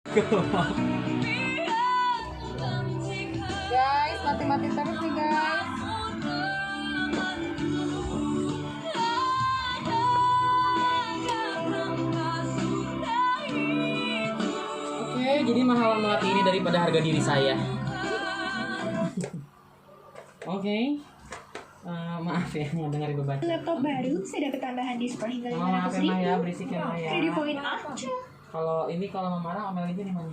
Guys, mati-mati terus nih guys. Oke, jadi mahal melati ini daripada harga diri saya. Oke. Maaf ya dengerin beban. Laptop baru sudah ketambahan diskon hingga Maaf ya 500.000. Mah ya, berisik ya Mah ya. Kredit poin aja. Kalau mau marah omel aja nih Mah.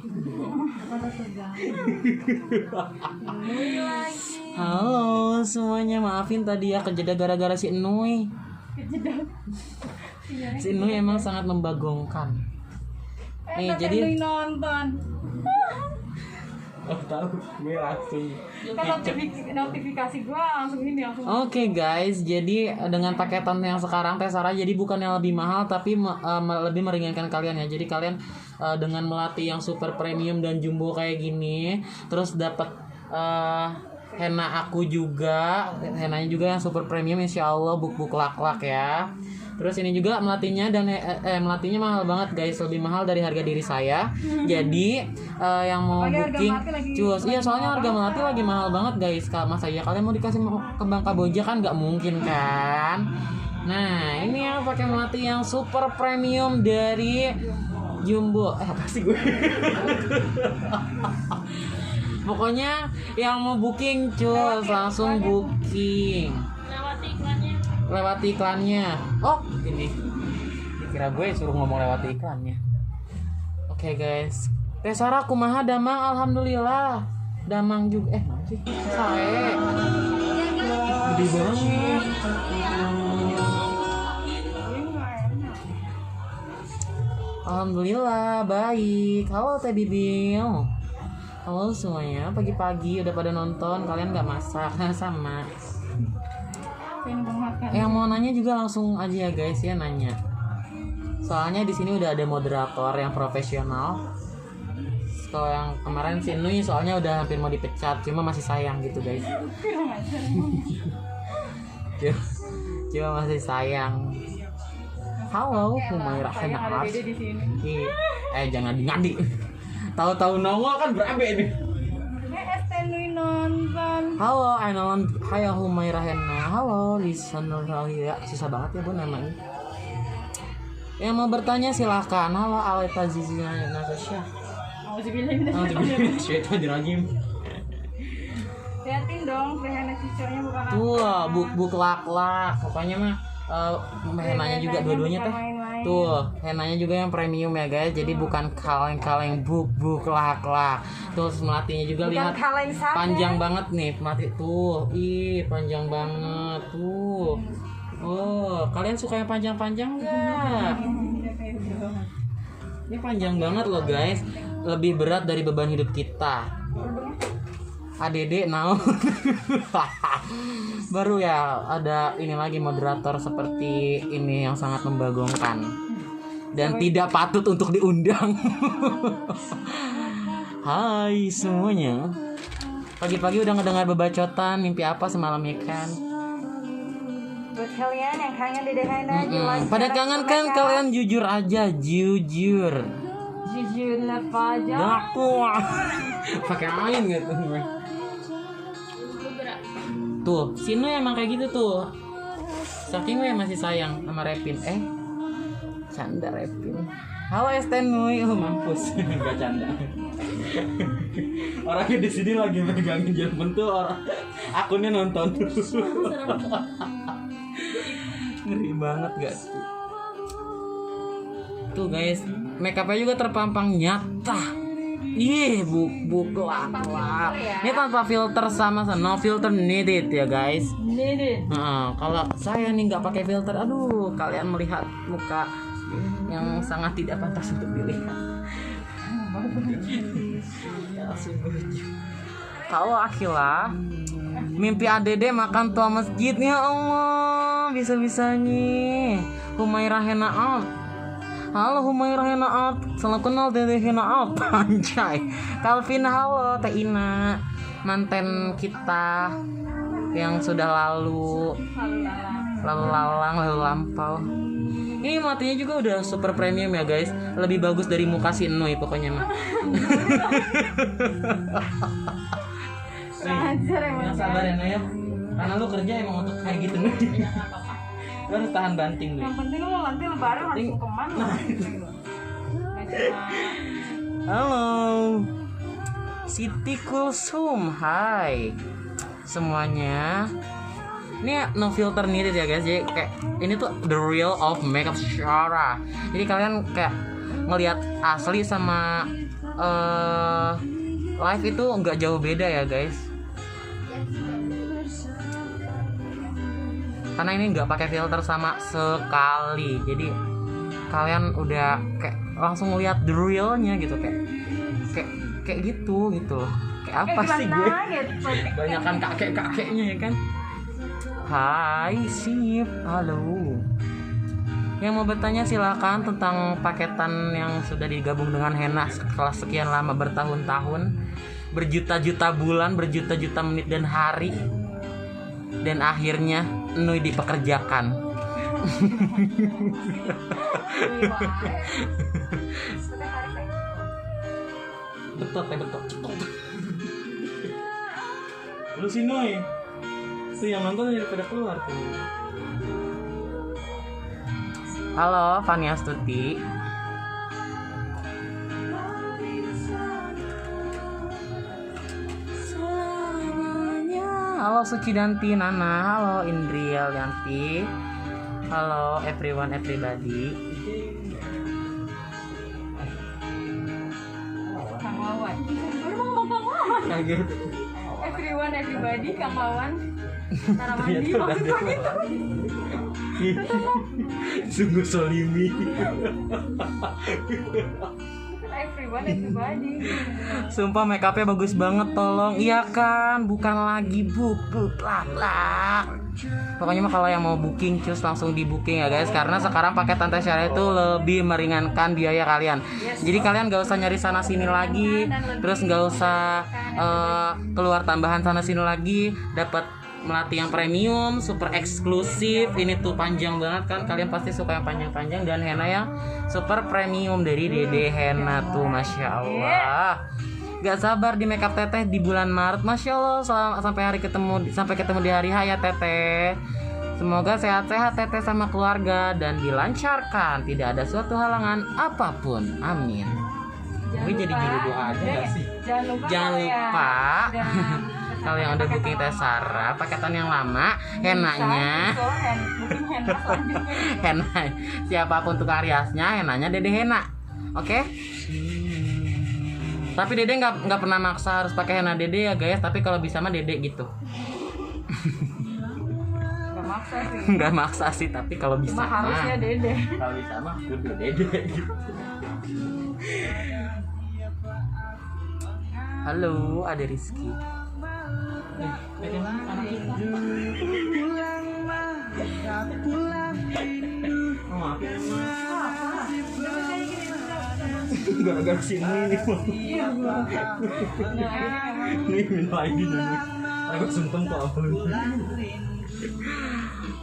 Halo semuanya, maafin tadi ya kejeda gara-gara si Enui. Si Enui emang sangat membagongkan. Nih jadi nonton. oh tahu gue langsung Kan notifikasi gua langsung ini langsung. Oke guys, jadi dengan paketan yang sekarang Tesara jadi bukan yang lebih mahal tapi lebih meringankan kalian ya. Jadi kalian dengan melati yang super premium dan jumbo kayak gini, terus dapat henna aku juga, hennanya juga yang super premium insya Allah buk-buk lak-lak ya. Terus ini juga melatinya dan melatinya mahal banget guys, lebih mahal dari harga diri saya. Jadi yang mau booking cus, iya soalnya harga melati lagi mahal banget guys. Masa ya kalian mau dikasih ke Bang Kamboja kan nggak mungkin kan? Nah ini yang pakai melati yang super premium dari Jumbo. Apa sih gue? Pokoknya yang mau booking cus langsung booking. Lewati iklannya. Oh, ini. Dikira gue suruh ngomong lewati iklannya. Oke, guys. Tesara kumaha damang alhamdulillah. Damang juga masih sae. Gede banget. Alhamdulillah baik. Halo Teh Bibil. Halo semuanya, pagi-pagi udah pada nonton, kalian nggak masak sama. Yang mau nanya juga langsung aja ya guys ya nanya. Soalnya di sini udah ada moderator yang profesional. Kalau yang kemarin si Nui soalnya udah hampir mau dipecat, cuma masih sayang gitu guys. Cuma masih sayang. Halo, Humairah Henaas. Jangan ngadi. Tahu-tahu nongol kan berabe nih. Nonton. Halo, hai Humairah Henna. Halo, listener ya. Susah banget ya Bu namanya. Yang mau bertanya silahkan. Halo Aleta Zizina Natasha. Liatin dong, henna cucunya bukan apa. Tuh, buk lak-lak. Pokoknya mah hennanya juga dua-duanya teh. Tuh, hennanya juga yang premium ya guys. Jadi bukan kaleng-kaleng buk lak-lak. Terus melatinya juga Bukan lihat panjang ya. banget nih melati tuh. Ih, panjang banget tuh. Oh, kalian suka yang panjang-panjang enggak? Ini panjang banget loh guys. Lebih berat dari beban hidup kita. ADD now. Baru ya ada ini lagi moderator seperti ini yang sangat membagongkan dan tidak patut untuk diundang. Hai semuanya. Pagi-pagi udah ngedengar bebacotan, mimpi apa semalam ikan? Buat kalian yang kangen Dede Hana, Pada kangen kan kalian jujur aja, jujur. Jujur apa aja. Aku pakai ain gitu. Tuh, Sino emang kayak gitu tuh. Saking gue masih sayang sama Repin. Canda Repin. Halo Estenui, mampus. Enggak canda. Orangnya di sini lagi megangin Jerman tuh orang akunnya nonton. Ngeri banget gak sih? Tuh guys, make upnya juga terpampang nyata. Ih, buk lak. Ini tanpa filter sama no filter needed ya guys. Kalau saya nih nggak pakai filter, aduh, kalian melihat muka yang sangat tidak pantas untuk dilihat. Kalau Akila, mimpi ADD makan tua masjid nih ya Allah, bisa-bisanya. Humairah Hena out. Halo Humairah Hena out. Salam kenal Dede Hena out. Anjay. Calvin halo Teh Ina. Manten kita yang sudah lalu lampau. Ini melatinya juga udah super premium ya guys. Lebih bagus dari muka si Enoy pokoknya mah. Ajar emang. Yang sabar ya Noy ya. Karena lu kerja emang untuk kayak gitu nih. Lu harus tahan banting nih. Yang penting lu nanti lebaran langsung kemana? Halo Siti Kulsum, hai semuanya. Ini no filter needed ya guys. Jadi kayak ini tuh the real of makeup Shara. Jadi kalian kayak ngelihat asli sama live itu nggak jauh beda ya guys. Karena ini nggak pakai filter sama sekali. Jadi kalian udah kayak langsung lihat the realnya gitu, kayak gitu loh. Kayak apa sih gue? Banyakan kakeknya ya kan. Hai Sip, halo. Yang mau bertanya silakan tentang paketan yang sudah digabung dengan Henna setelah sekian lama bertahun-tahun, berjuta-juta bulan, berjuta-juta menit dan hari, dan akhirnya Nui dipekerjakan. Betul. Lu sih Nui. Tuh yang nonton daripada keluar tuh. Halo Fania Stuti. Halo Sucidanti Nana. Halo Indriel Yanti. Halo everyone everybody. Kang Wawan. Baru mau ngomong Kang Wawan. Kaget. Everyone everybody Kang Wawan. Cara mandi maksudnya gitu. Sungguh solimi. Everyone everybody. Sumpah make upnya bagus banget, tolong. Iya kan, bukan lagi book lah. Pokoknya mah kalau yang mau booking cus langsung di booking ya guys, karena sekarang paketan Teh Syara itu lebih meringankan biaya kalian. Jadi kalian gak usah nyari sana sini lagi, terus gak usah keluar tambahan sana sini lagi, dapat melati yang premium, super eksklusif. Ini tuh panjang banget kan, kalian pasti suka yang panjang-panjang, dan henna yang super premium dari Dede Henna tuh, masya Allah. Gak sabar di makeup Teteh di bulan Maret, masya Allah. Sampai ketemu di hari H ya Teteh. Semoga sehat-sehat Teteh sama keluarga dan dilancarkan, tidak ada suatu halangan apapun, amin. Gue jadi juru doa aja gak sih? Jangan lupa. Kalau yang udah booking Teh Syara paketan yang lama, hennanya henna siapapun untuk Ariasnya, hennanya Dede Henna. Oke? Tapi Dede nggak pernah maksa harus pakai henna Dede ya guys, tapi kalau bisa mah Dede gitu. Nggak maksa sih, tapi kalau bisa mah harusnya Dede. Kalau bisa mah kudu Dede gitu. Halo, ada Rizky. Gara-gara sini nih ini minta lagi dulu. Aku sumpah kok.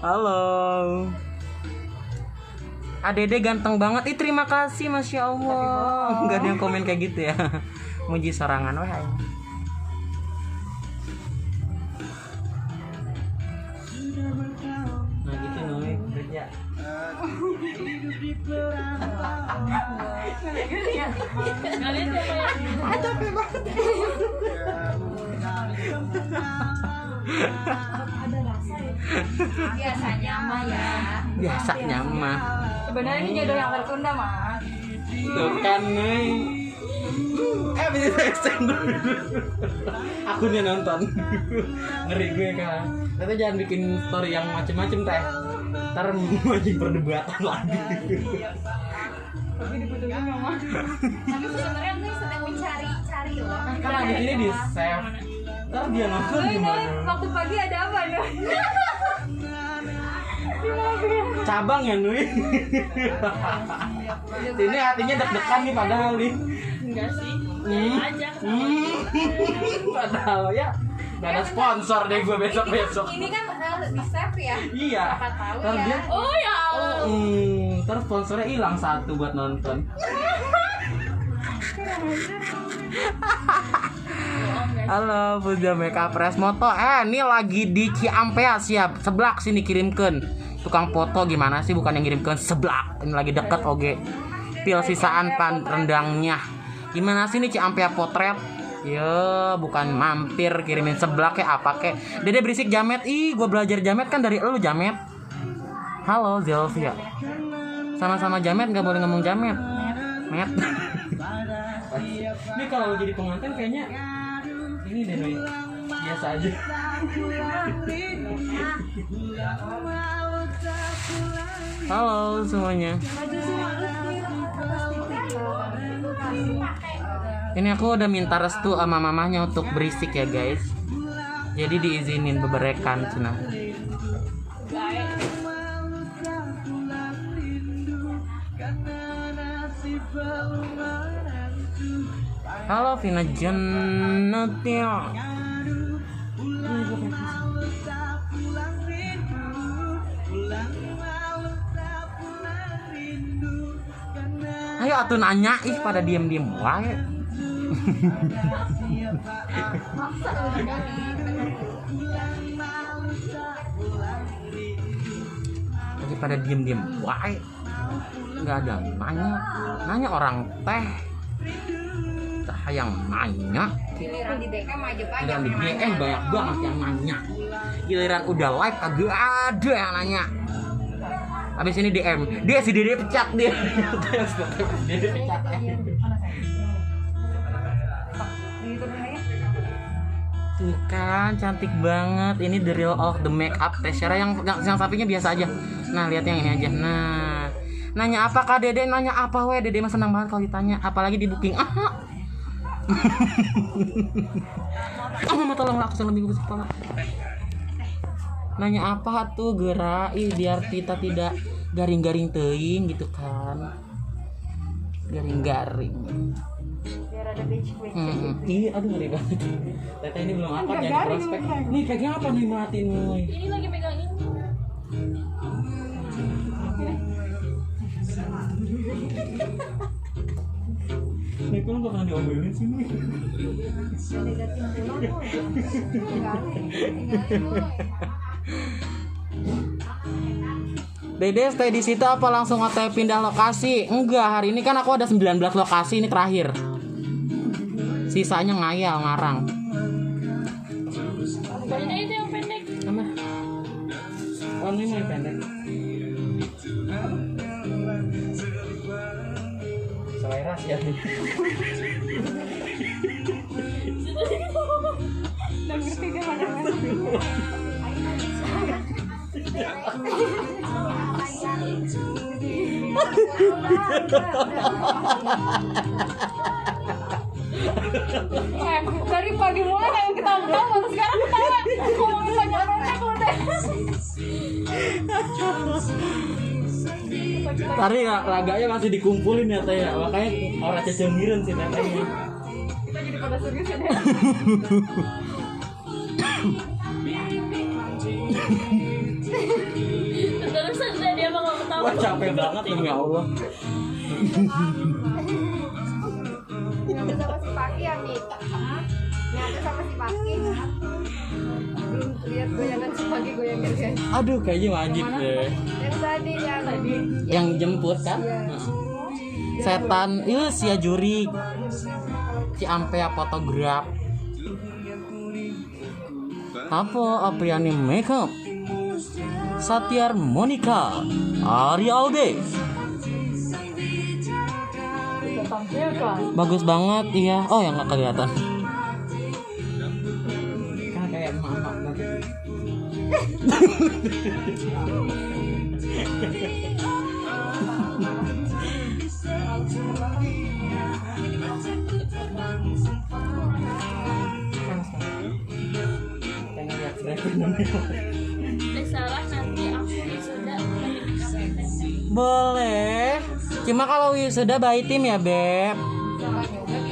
Halo. Adede ganteng banget. Terima kasih, masya Allah. Gak ada yang komen kayak gitu ya. Muji sorangan wah. Nah gitu Noe kerja. Capek banget. Ada rasa ya. Biasanya mah ya. Biasanya mah. Sebenarnya ini jodoh yang tertunda mah. Tuh kan Noe. Bisa extend dulu. Akunnya nonton. Ngeri gue kan. Tapi jangan bikin story yang macem-macem Teh. Ntar mancing perdebatan lagi. Tapi dibutuhin mama. Tapi sebenarnya gue sedang mencari loh. Kan abis ini di save. Ntar dia nonton gimana? Waktu pagi ada apa nih? Di mobil. Cabang ya Nui. Ini hatinya deg-degan nih padahal nih. Enggak sih. Padahal ya Gak ada sponsor deh gue besok-besok. Ini kan di save ya. Iya. Siapa tahu Ntar ya. dia Oh ya Allah. ntar sponsornya hilang satu buat nonton. Halo Puja Makeup Press Moto. Ini lagi di Ciampea siap. Seblak sini kirimkan. Tukang foto gimana sih bukan yang kirimkan seblak. Ini lagi deket oge. Pil sisaan pan rendangnya. Gimana sih ini Ciampea potret? Ya bukan mampir kirimin seblak kayak apa kayak. Dede berisik jamet. Ih gue belajar jamet kan dari elu jamet. Halo Zelvia. Sama-sama jamet nggak boleh ngomong jamet. Met. Ini kalau jadi pengantin kayaknya ini deh Roy. Biasa aja. Halo semuanya. Ini aku udah minta restu sama mamahnya untuk berisik ya guys. Jadi diizinin beberekan cina. Halo Vina Jannatil. Ayo atuh nanya ih pada diem-diem wae. Lagi pada diem-diem wae. Enggak ada nanya orang teh. Yang nanya Giliran di DM aja banyak. giliran di DM banyak banget yang nanya, giliran udah live kagak ada yang nanya. Abis ini DM dia si Dede pecat dia. Dede pecat. Tuh kan cantik banget. Ini the real of the makeup Tessera yang sapinya biasa aja. Nah lihat yang ini aja. Nah nanya apa Kak Dede? Nanya apa weh? Dede mah senang banget kalau ditanya. Apalagi di booking. Mama tolong aku lebih bagus kepala. Nanya apa tuh gerak biar kita tidak garing-garing teuing gitu kan. Garing-garing. Biar ada becek-becek. Iya aduh ngeri banget. Tete ini belum apa jadi prospek. Nih kayaknya apa nih matiin nih. Ini lagi megang ini. Nih kok nggak pernah diomelin sih nih. Dede stay di situ apa langsung OTW pindah lokasi? Enggak, hari ini kan aku ada 19 lokasi ini terakhir. Sisanya ngayal ngarang. Ini itu yang pendek. Apa? Oh ini mau yang pendek. Selera sih ya. Udah ngerti dia mana-mana. Dari pagi mulai kayak kita tahu sekarang ketawa ngomongin banyak pendek lu deh. Tadi raganya masih dikumpulin ya teh ya, makanya orang cecemiran sih tetenya. Kita jadi pada serius ya deh. Terusan deh dia mah nggak ketawa. Wah capek banget demi Allah. Nyatu sama si Paki ya Mi? Nyatu sama si Paki. Belum lihat goyangan si Paki goyangin guys. Aduh kayaknya wajib deh. Yang tadi ya tadi. Yang jemput kan? Setan, si ya juri. Ciampea fotograf. Apa yang nih makeup? Satyar Monica, Ari Alde. Bagus banget, iya. Oh, yang nggak kelihatan. Kan kayak mama banget. Salah nanti aku wisuda. Boleh. Cuma kalau wisuda by tim ya, Beb.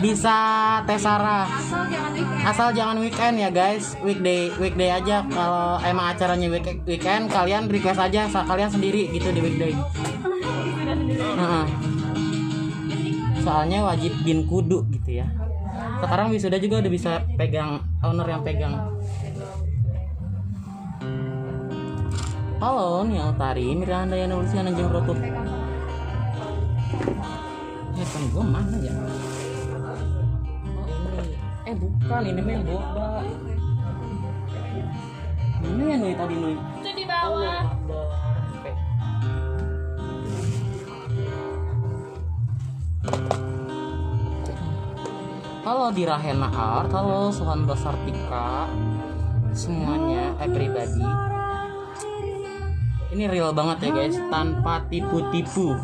bisa Teh Sarah. Asal jangan weekend. Asal jangan weekend ya guys, weekday aja. Kalau emang acaranya weekend, kalian request aja kalian sendiri gitu di weekday. Heeh. Soalnya wajib bin kudu gitu ya. Sekarang wisuda juga udah bisa pegang, owner yang pegang. Halo, Nia Utari, Miranda yang nulisnya Anjing Rotut. Handphone gue mana ya? Oh ini, bukan, ini mah yang boba. Mana ya Nui tadi Nui? Itu di bawah. Halo Dirahena Art, halo Suhan Basartika, semuanya, everybody. Ini real banget ya guys, tanpa tipu-tipu.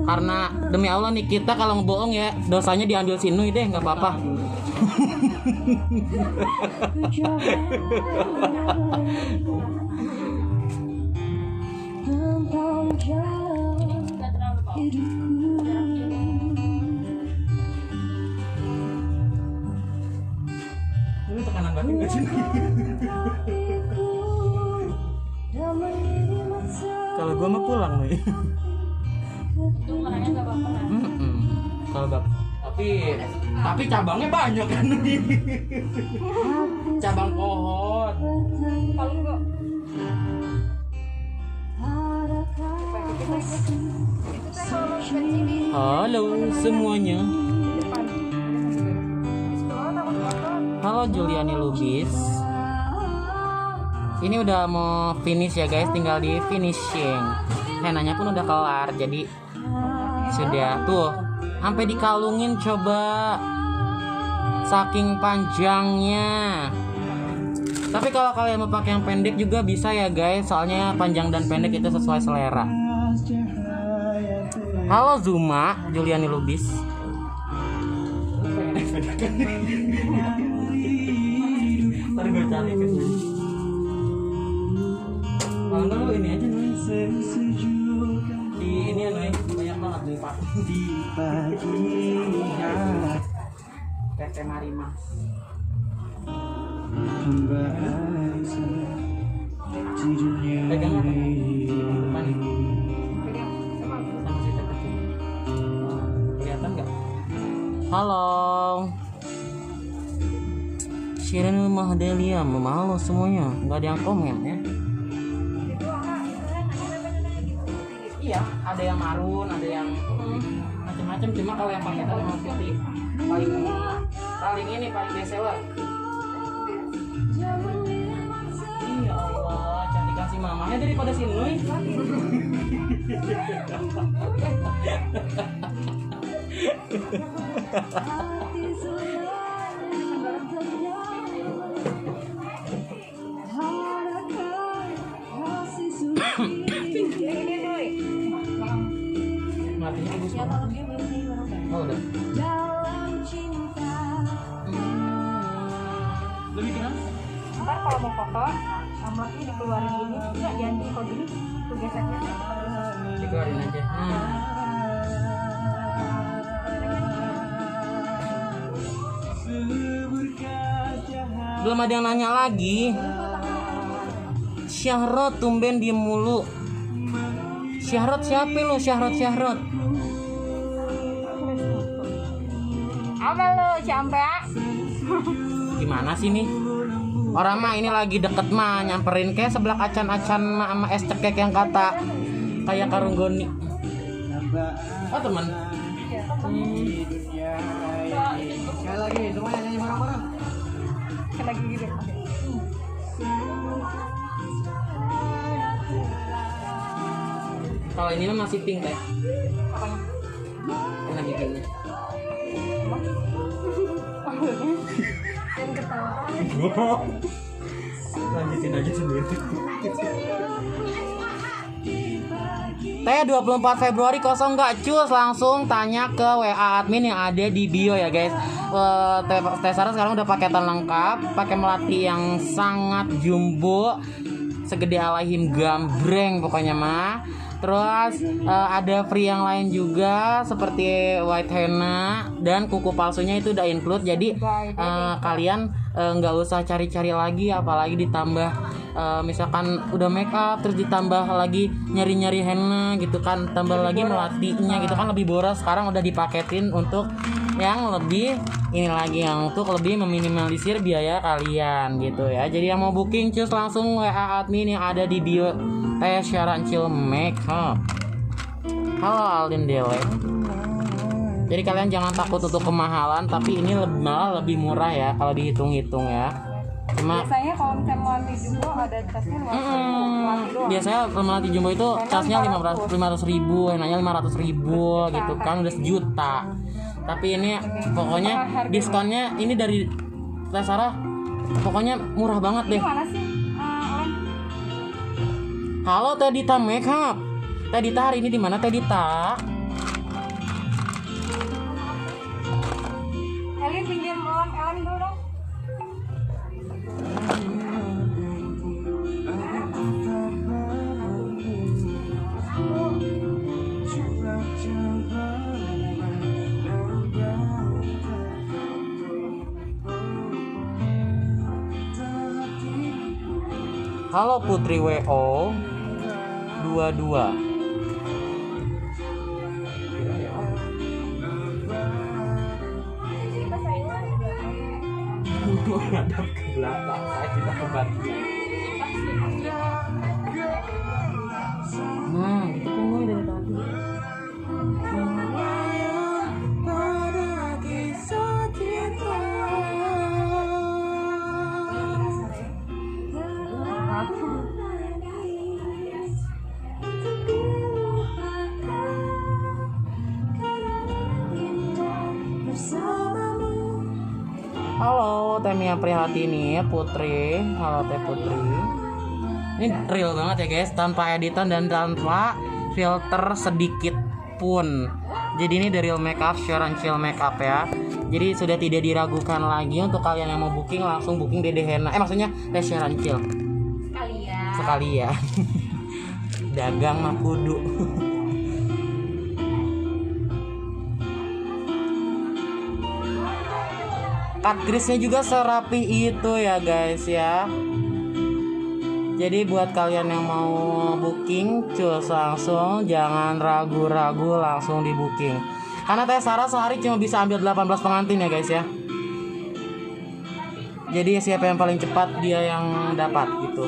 Karena demi Allah nih kita kalau ngebohong ya dosanya diambil si Nui deh, nggak apa-apa. Nggak terlalu bawah. Ini tekanan batin nggak sih? Kalau gua mah pulang nih. Itu orangnya nggak apa-apa kan? Kalau gak, tapi cabangnya banyak kan nih. Cabang pohon. Kalau enggak Halo semuanya. Halo Juliani Lubis. Ini udah mau finish ya guys, tinggal di finishing. Henanya pun udah kelar, jadi sudah tuh sampai dikalungin coba, saking panjangnya. Tapi kalau kalian mau pakai yang pendek juga bisa ya guys, soalnya panjang dan pendek itu sesuai selera. Halo Zuma, Juliani Lubis. Ntar gue cari ke sini. Kalau enggak lu ini aja nih. Di ini ya nih, banyak banget nih Pak. Di pagi hari. PT Marima. Pegang apa? Depan ini. Sama si Teh kecil. Kelihatan nggak? Halo. Shirin Mahdelia, halo semuanya. Nggak ada yang komen ya? Iya, ada yang marun, ada yang macam-macam. Cuma kalau yang pakai tali putih paling ini paling bestseller. Iya Allah, cantik kasih mamanya daripada si Nui. Matinya bagus banget. Oh udah. Lu bikin apa? Ntar kalau mau foto nomornya dikeluarin gini, enggak jangan di kode gini, tuh geseknya. Dikeluarin aja. Belum ada yang nanya lagi. Syahrot tumben diem mulu. Syahrot siapa lu? Syahrot. Apa lu, Campe? Gimana sih nih? Orang mah ini lagi deket mah nyamperin kayak sebelah acan-acan sama es cekek yang kata kayak karunggoni. Oh teman. Sekali lagi semuanya nyanyi bareng-bareng. Lagi gitu. Kalau ini mah masih pink ya. Enak giginya. Dan ketawa. Lanjutin aja sendiri. Teh 24 Februari kosong nggak cus, langsung tanya ke WA admin yang ada di bio ya guys. Teh Sarah sekarang udah paketan lengkap, pakai melati yang sangat jumbo, segede alahim gambreng pokoknya mah. Terus ada free yang lain juga seperti white henna dan kuku palsunya itu udah include. Jadi kalian nggak usah cari-cari lagi, apalagi ditambah misalkan udah make up terus ditambah lagi nyari-nyari henna gitu kan, tambah lagi melatinya gitu kan, lebih boros. Sekarang udah dipaketin untuk yang lebih ini lagi, yang untuk lebih meminimalisir biaya kalian gitu ya. Jadi yang mau booking cus langsung WA admin yang ada di bio Tasya Rancil Makeup. Halo Aldin Dele. Jadi kalian jangan takut untuk kemahalan, tapi ini malah lebih murah ya kalau dihitung-hitung ya. Cuma biasanya kalau misalnya melati jumbo ada casnya 500.000. Biasanya melati jumbo itu casnya 500.000, henanya 500.000 gitu kan, udah sejuta. Tapi ini pokoknya diskonnya ini dari Tasara pokoknya murah banget deh. Mana sih? Halo Tedita Makeup. Tedita hari ini di mana Tedita? Elin pinjam Ellen dulu dong. Halo Putri WO 22. Menghadap ke belakang, saya tidak kebantu. Nah, itu kan gue dari tadi. Halo Temia Prihatini Putri. Halo Teh Putri. Ini real banget ya guys, tanpa editan dan tanpa filter sedikit pun. Jadi ini dari Real Makeup, Sharon Chill Makeup ya. Jadi sudah tidak diragukan lagi untuk kalian yang mau booking, langsung booking Dede Henna. Maksudnya Teh Sharon Chill. Sekali ya. Dagang mah kudu. Cut crease-nya juga serapi itu ya guys ya. Jadi buat kalian yang mau booking, cus langsung jangan ragu-ragu, langsung di booking. Karena Teh Sarah sehari cuma bisa ambil 18 pengantin ya guys ya. Jadi siapa yang paling cepat dia yang dapat gitu.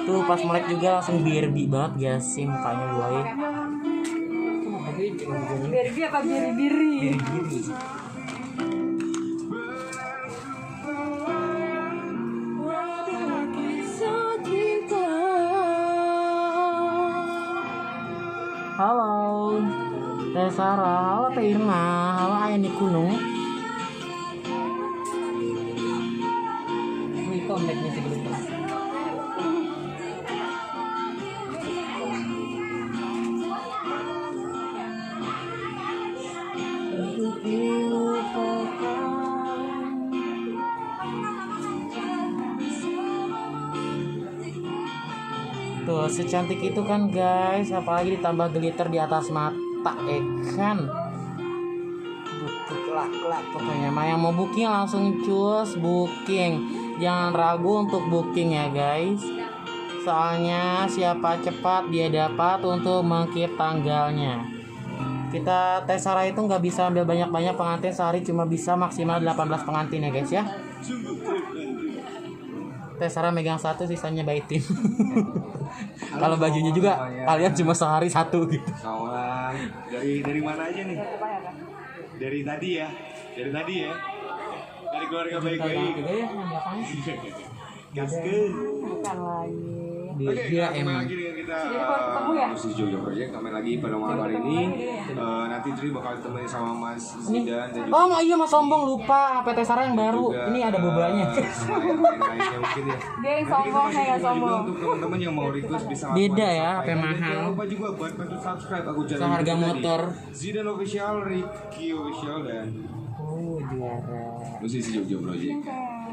Tuh pas melek juga langsung birbi banget guys sih mukanya gue. Birbi apa biri-biri? Biri-biri. Halo Teh Sarah, halo Teh Irma, halo Ayani Kunung. Wih, kompleknya sih belum. Tuh secantik itu kan guys, apalagi ditambah glitter di atas mata kan. Kelak pokoknya. Yang mau booking langsung cus booking, jangan ragu untuk booking ya guys. Soalnya siapa cepat dia dapat untuk mengkeep tanggalnya. Kita Teh Sarah itu nggak bisa ambil banyak-banyak pengantin, sehari cuma bisa maksimal 18 pengantin ya guys ya. Teh Sarah megang satu, sisanya by tim. Kalau bajunya juga kalian cuma sehari satu gitu. Kawan, dari mana aja nih? Dari tadi ya. Dari keluarga baik-baik. Gaskeun. Bukan lagi. Dia emang. Lagi dengan kita ketemu ya? Musisi Jojo Project kami lagi pada malam hari ini. Nanti Tri bakal ditemani sama Mas Zidan dan juga Oh iya Mas sombong lupa HP Teh Sarah yang baru. Ini ada bobanya. lain-lainnya mungkin ya. Dia yang sombong, saya nggak sombong. Untuk teman-teman yang mau request bisa langsung Beda ya, sampaikan. HP Dan mahal. Jangan lupa juga buat bantu subscribe aku channel Seharga YouTube tadi. motor. Zidan Official, Ricky Official dan Oh juara. Musisi Jojo Project.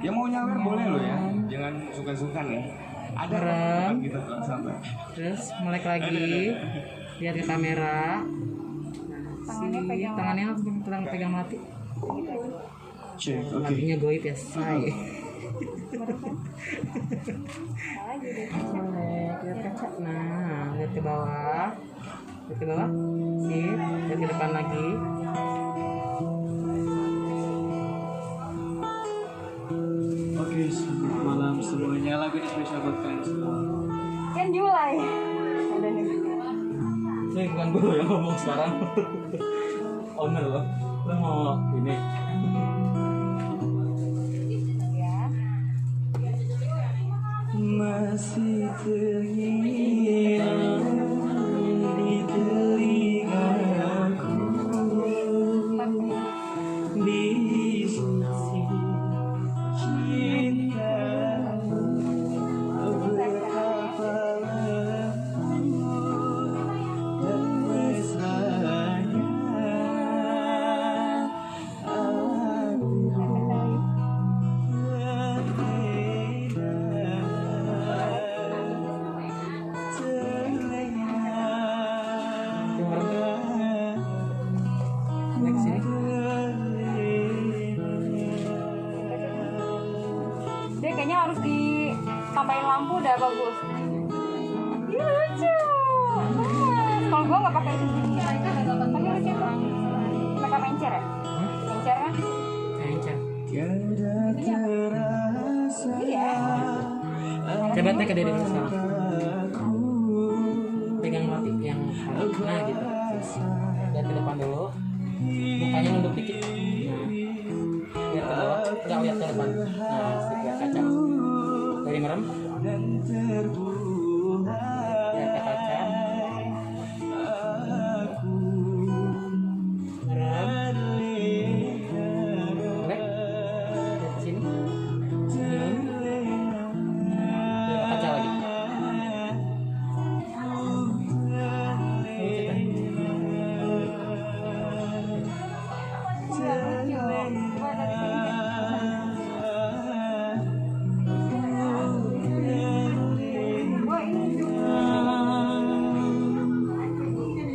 Yang mau nyawer boleh lo ya, jangan sungkan-sungkan ya. Ada Merem. kan kita sampai. Terus melek lagi. Lihat ke kamera. Tangannya pegang mati. Cek, oke. Matinya goib ya, say. Melek, lihat kaca. Nah, lihat ke bawah. Lihat ke bawah. Sip. Lihat ke depan lagi. Oke, selamat malam semuanya. Lagu ini spesial buat kalian semua. Kan Julai. Ini bukan gue yang ngomong sekarang. Owner lo. Lo mau ini. Masih terngiang di telingaku di sisi cinta betapa lembut dan mesranya Next sini. Dia kayaknya harus ditambahin lampu udah bagus. Ih, lucu. Kalau gua nggak pakai ini. Tapi lucu tuh. Pakai mencer ya? Mencer kan? Encer. Iya. Coba tanya ke diri lu sekarang. Pegang mati yang nah gitu. Lihat ke depan dulu. Mukanya nunduk dikit. Nah. Lihat ke bawah. Enggak lihat ke depan. Nah, sip, lihat kaca. Dari merem. Lihat ke kaca. Merem. Melek. Lihat ke sini. Senyum. Lihat ke kaca lagi.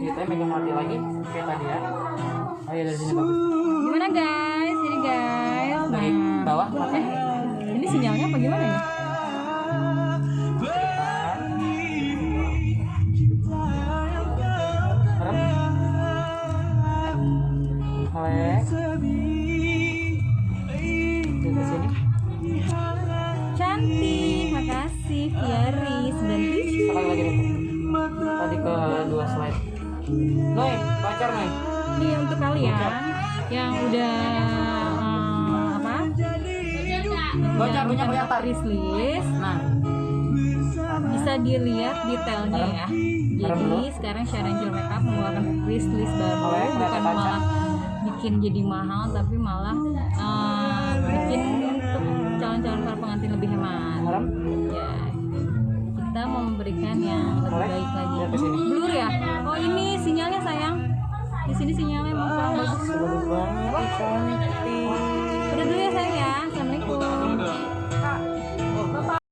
Kita megang mati lagi kayak tadi ya. Oh iya dari sini bagus. Gimana guys? Jadi guys, Dari bawah mati. ini sinyalnya apa gimana nih? Merem. Melek. Lihat ke sini. Cantik, makasih Fiaris dan Rishi. Sekali lagi deh. Tadi ke 2 slide. Noy, pacar Noy. Ini untuk kalian yang udah apa? Bocor punya kelihatan. List. Nah, Bisa dilihat detailnya ya. Merem dulu. Jadi sekarang Sharon Angel Makeup mengeluarkan list baru, Oleh, bukan kelihatan kaca. malah bikin jadi mahal, tapi malah bikin untuk calon-calon para pengantin lebih hemat. merem. Ya, kita mau memberikan yang lebih Oleh, baik lagi. lihat ke sini. Blur ya? Oh ini sinyalnya sayang. Di sini sinyalnya emang kurang bagus. Bagus banget, cantik. Udah dulu ya sayang ya. Assalamualaikum.